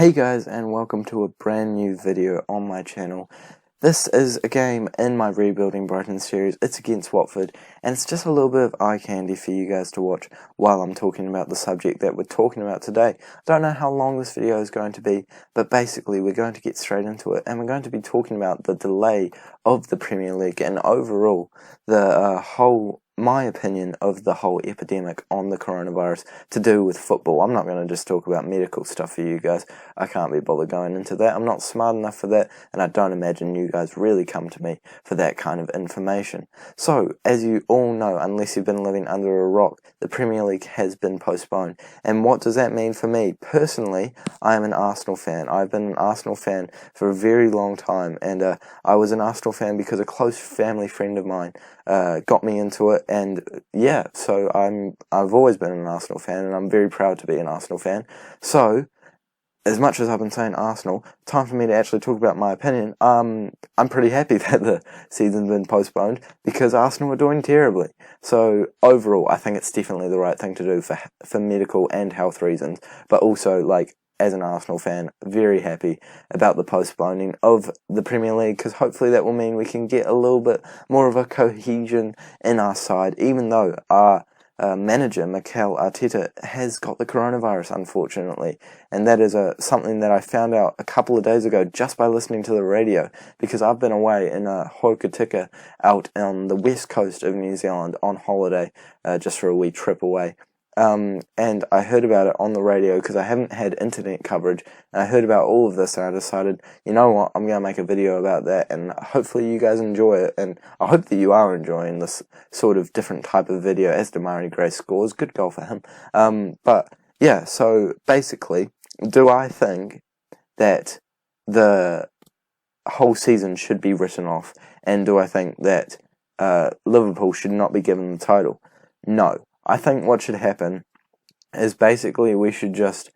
Hey guys, and welcome to a brand new video on my channel. This is a game in my Rebuilding Brighton series. It's against Watford, and it's just a little bit of eye candy for you guys to watch while I'm talking about the subject that we're talking about today. I don't know how long this video is going to be, but basically we're going to get straight into it, and we're going to be talking about the delay of the Premier League and overall the my opinion of the whole epidemic on the coronavirus to do with football. I'm not going to just talk about medical stuff for you guys. I can't be bothered going into that. I'm not smart enough for that, and I don't imagine you guys really come to me for that kind of information. So, as you all know, unless you've been living under a rock, the Premier League has been postponed. And what does that mean for me? Personally, I am an Arsenal fan. I've been an Arsenal fan for a very long time, and I was an Arsenal fan because a close family friend of mine got me into it, and yeah, so I've always been an Arsenal fan, and I'm very proud to be an Arsenal fan. So, as much as I've been saying Arsenal, time for me to actually talk about my opinion. I'm pretty happy that the season's been postponed because Arsenal are doing terribly. So overall, I think it's definitely the right thing to do for medical and health reasons, but also as an Arsenal fan, very happy about the postponing of the Premier League, because hopefully that will mean we can get a little bit more of a cohesion in our side, even though our manager, Mikel Arteta, has got the coronavirus, unfortunately. And that is something that I found out a couple of days ago just by listening to the radio, because I've been away in Hokitika out on the west coast of New Zealand on holiday, just for a wee trip away. And I heard about it on the radio because I haven't had internet coverage, and I heard about all of this, and I decided, you know what, I'm going to make a video about that, and hopefully you guys enjoy it, and I hope that you are enjoying this sort of different type of video as Damari Gray scores. Good goal for him. But yeah, so basically, do I think that the whole season should be written off, and do I think that Liverpool should not be given the title? No. I think what should happen is basically we should just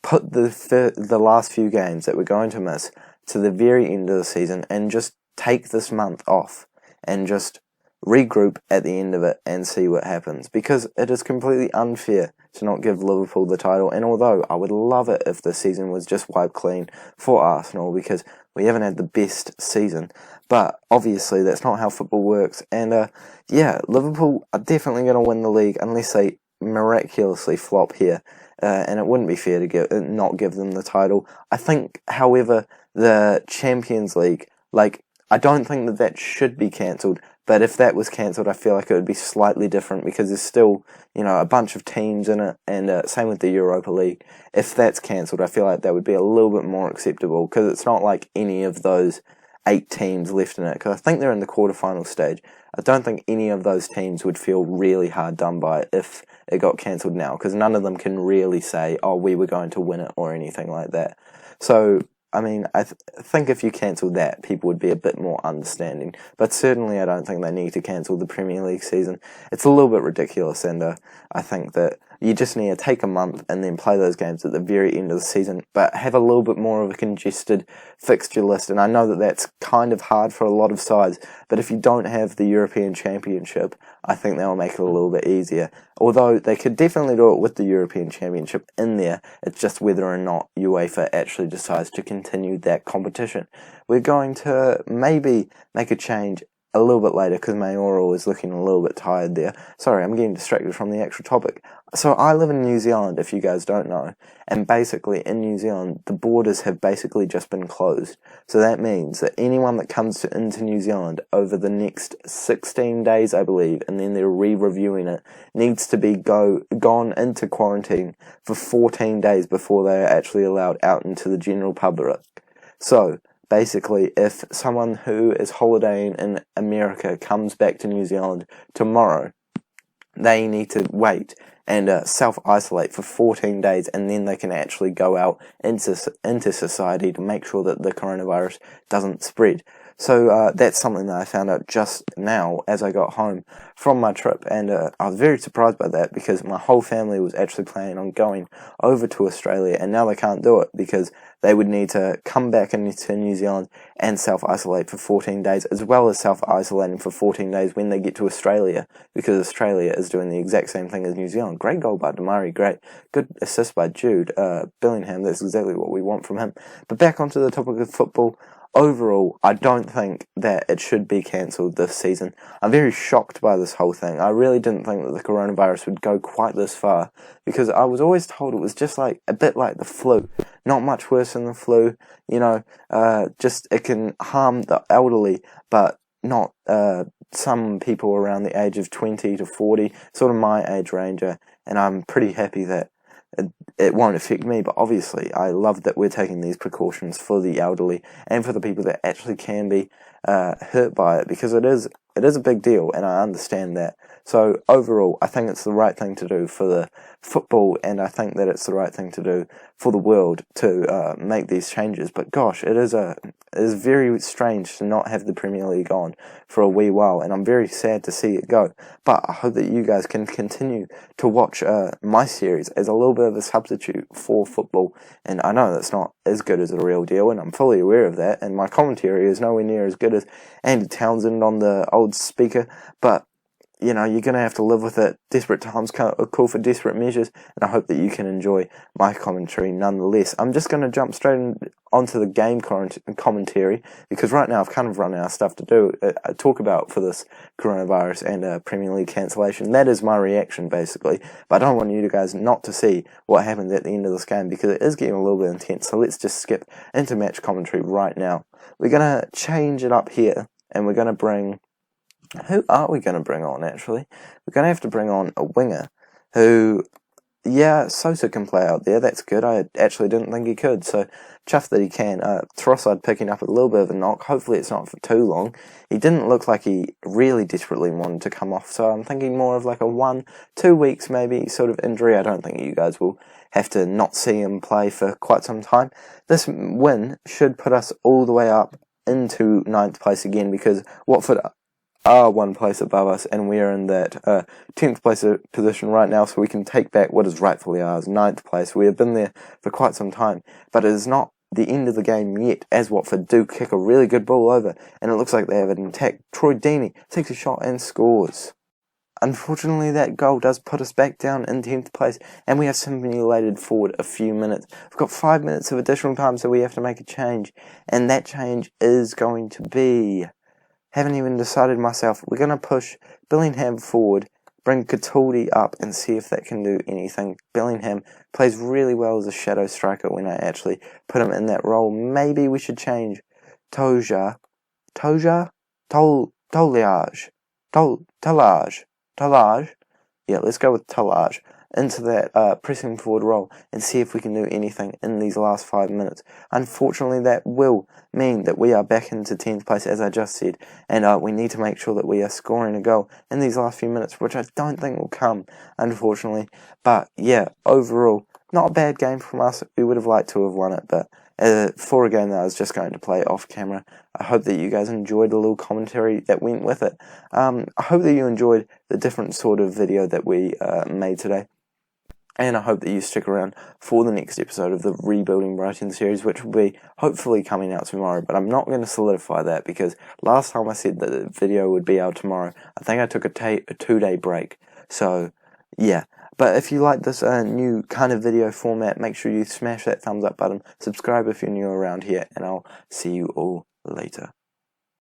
put the last few games that we're going to miss to the very end of the season and just take this month off and just regroup at the end of it and see what happens, because it is completely unfair to not give Liverpool the title. And although I would love it if the season was just wiped clean for Arsenal, because we haven't had the best season, but obviously that's not how football works. And yeah, Liverpool are definitely going to win the league unless they miraculously flop here, and it wouldn't be fair to not give them the title. I think, however, the Champions League, I don't think that should be cancelled, but if that was cancelled, I feel like it would be slightly different, because there's still, a bunch of teams in it, and same with the Europa League. If that's cancelled, I feel like that would be a little bit more acceptable, because it's not like any of those 8 teams left in it, because I think they're in the quarterfinal stage. I don't think any of those teams would feel really hard done by it if it got cancelled now, because none of them can really say, oh, we were going to win it or anything like that. So, I mean, I think if you cancel that, people would be a bit more understanding. But certainly I don't think they need to cancel the Premier League season. It's a little bit ridiculous, and I think that you just need to take a month and then play those games at the very end of the season, but have a little bit more of a congested fixture list. And I know that that's kind of hard for a lot of sides, but if you don't have the European Championship, I think that will make it a little bit easier. Although they could definitely do it with the European Championship in there, it's just whether or not UEFA actually decides to continue that competition. We're going to maybe make a change a little bit later, because Mayoral is looking a little bit tired there. Sorry, I'm getting distracted from the actual topic. So I live in New Zealand, if you guys don't know, and basically in New Zealand, the borders have basically just been closed. So that means that anyone that comes into New Zealand over the next 16 days, I believe, and then they're re-reviewing it, needs to be gone into quarantine for 14 days before they are actually allowed out into the general public. So basically, if someone who is holidaying in America comes back to New Zealand tomorrow, they need to wait and self-isolate for 14 days, and then they can actually go out into society to make sure that the coronavirus doesn't spread. So that's something that I found out just now as I got home from my trip, and I was very surprised by that because my whole family was actually planning on going over to Australia, and now they can't do it because they would need to come back into New Zealand and self-isolate for 14 days, as well as self-isolating for 14 days when they get to Australia, because Australia is doing the exact same thing as New Zealand. Great goal by Damari, great. Good assist by Jude Bellingham, that's exactly what we want from him. But back onto the topic of football. Overall, I don't think that it should be cancelled this season. I'm very shocked by this whole thing. I really didn't think that the coronavirus would go quite this far, because I was always told it was just like a bit like the flu. Not much worse than the flu, just it can harm the elderly, but not some people around the age of 20 to 40, sort of my age range, and I'm pretty happy that it won't affect me. But obviously I love that we're taking these precautions for the elderly and for the people that actually can be hurt by it, because it is a big deal, and I understand that. So overall, I think it's the right thing to do for the football, and I think that it's the right thing to do for the world to make these changes. But gosh, it is very strange to not have the Premier League on for a wee while, and I'm very sad to see it go. But I hope that you guys can continue to watch my series as a little bit of a substitute for football. And I know that's not as good as the real deal, and I'm fully aware of that, and my commentary is nowhere near as good as Andy Townsend on the old speaker, but you're going to have to live with it. Desperate times call for desperate measures, and I hope that you can enjoy my commentary nonetheless. I'm just going to jump straight onto the game commentary, because right now I've kind of run out of stuff to talk about for this coronavirus and Premier League cancellation. That is my reaction, basically, but I don't want you guys not to see what happened at the end of this game, because it is getting a little bit intense. So let's just skip into match commentary right now. We're going to change it up here, and we're going to bring... Who are we going to bring on, actually? We're going to have to bring on a winger who, yeah, Sosa can play out there. That's good. I actually didn't think he could, so chuffed that he can. Trossard picking up a little bit of a knock. Hopefully it's not for too long. He didn't look like he really desperately wanted to come off, so I'm thinking more of like a 1-2 weeks maybe sort of injury. I don't think you guys will have to not see him play for quite some time. This win should put us all the way up into 9th place again, because Watford are 1 place above us, and we are in that 10th place position right now, so we can take back what is rightfully ours, 9th place. We have been there for quite some time, but it is not the end of the game yet, as Watford do kick a really good ball over, and it looks like they have an attack. Troy Deeney takes a shot and scores. Unfortunately, that goal does put us back down in 10th place, and we have simulated forward a few minutes. We've got 5 minutes of additional time, so we have to make a change, and that change is going to be... Haven't even decided myself. We're going to push Bellingham forward, bring Cataldi up, and see if that can do anything. Bellingham plays really well as a shadow striker when I actually put him in that role. Maybe we should change Talage, yeah, let's go with Talage into that pressing forward role and see if we can do anything in these last 5 minutes. Unfortunately, that will mean that we are back into 10th place, as I just said, and we need to make sure that we are scoring a goal in these last few minutes, which I don't think will come, unfortunately. But yeah, overall, not a bad game from us. We would have liked to have won it, but for a game that I was just going to play off camera, I hope that you guys enjoyed the little commentary that went with it. I hope that you enjoyed the different sort of video that we made today. And I hope that you stick around for the next episode of the Rebuilding Brighton series, which will be hopefully coming out tomorrow. But I'm not going to solidify that, because last time I said that the video would be out tomorrow, I think I took a 2-day break. So, yeah. But if you like this new kind of video format, make sure you smash that thumbs up button, subscribe if you're new around here, and I'll see you all later.